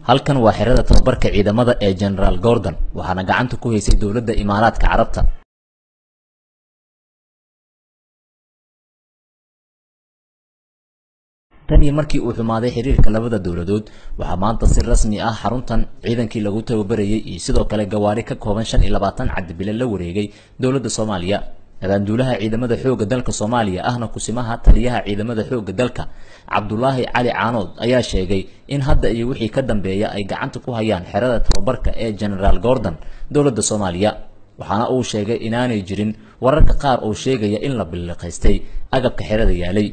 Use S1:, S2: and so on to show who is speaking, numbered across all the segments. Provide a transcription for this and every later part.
S1: halkan waa xirada tababarka ciidamada ee General Gordon waxaana gacanta ku haysay dawladda Imaaraadka Carabta. tani markii uu xumaaday xiriirka labada dawladood waxa maanta si rasmi ah xaruntan ciidankii lagu tababarayay iyo sidoo kale gawaari ka kooban 25 cadbile la wareegay dawladda Soomaaliya. Abaanduulaha ciidamada xoogga dalka Soomaaliya ahna kusimaha taliyaha ciidamada xoogga dalka Cabdullaahi Cali Caanood ayaa sheegay in hadda iyo wixii ka dambeeya ay gacanta ku hayaan xirada tababarka ee General Gordon dawladda Soomaaliya. waxaana uu sheegay inaanay jirin wararka qaar oo sheegaya in la biliqaystay agabka xirada yaalay.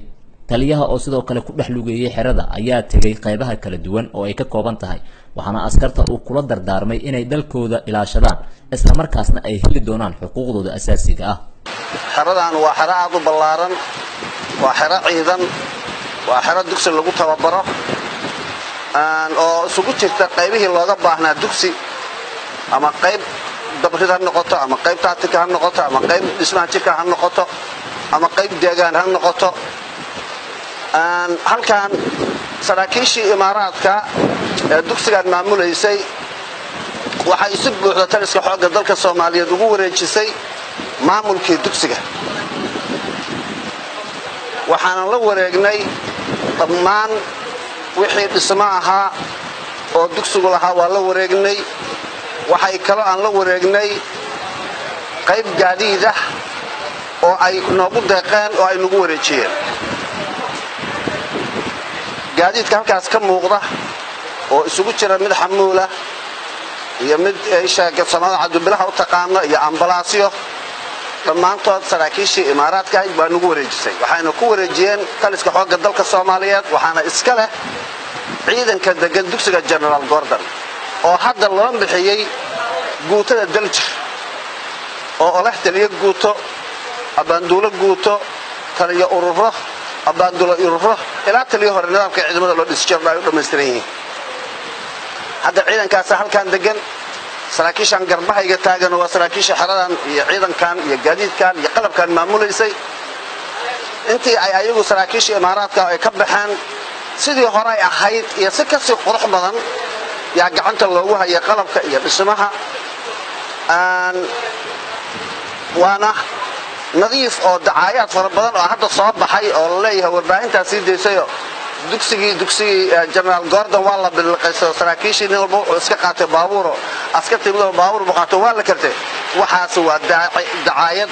S1: taliyaha oo sidoo kale ku dhaxlugeeyay xirada ayaa tagay qaybaha kala duwan oo ay ka kooban tahay waxaana askarta uu kula dardaarmay inay dalkooda ilaashadaan isla markaasna ay heli doonaan xuquuqdooda asaasiga ah.
S2: xiradan waa xira aad u ballaaran, waa xira ciidan, waa xira dugsi lagu tababaro oo isugu jirta qaybihii looga baahnaa dugsi ama qayb dabrid ha noqoto ama qayb tactika ha noqoto ama qayb dhismaha jirka ha noqoto ama qayb deegaan ha noqoto. halkan saraakiishii Imaaraadka ee dugsigan maamulaysay waxay si buuxda taliska xoogga dalka Soomaaliyeed ugu wareejisay maamulkii dugsiga. waxaan la wareegnay dhammaan wixii dhismo ahaa oo dugsigu lahaa waa la wareegnay. waxay kale aan la wareegnay qayb gaadiid ah oo ay noogu deeqeen oo ay nagu wareejiyeen. gaadiidka halkaas ka muuqda oo isugu jira mid xamuula iyo mid sheega samada cadbilaha u taqaano iyo ambalaasyo dhammaantood saraakiishii Imaaraadka ay baa nagu wareejisay. waxayna ku wareejiyeen taliska xoogga dalka Soomaaliyeed waxaana iska leh ciidanka degan dugsiga General Gordon oo hadda loo bixiyay guutada Daljir oo leh taliye guuto, abaanduulo guuto, taliye ururo, abaanduulo ururo ilaa taliye hore nidaamka ciidamada loo dhisi jiray ay u dhameystiran yihiin. hadda ciidankaas halkan degan saraakiishan garbahayga taagan waa saraakiisha xiradan iyo ciidankan iyo gaadiidkan iyo qalabkan maamulaysay. intii ay ayagu saraakiisha Imaaraadka ay ka baxeen sidii hore ay ahayd iyo si ka sii qurux badan yaa gacanta loogu hayay qalabka iyo dhismaha waana nadiif oo dacaayad fara badan oo hadda soo baxay oo la leeyahay warbaahintaas sii deysay dugsigii General Gordon waa la biliqaystay saraakiishii nin walba wuxuu iska qaatay baabuur askartii mid walba baabuur buu qaato waa la kartay. waxaas waa dacaayad.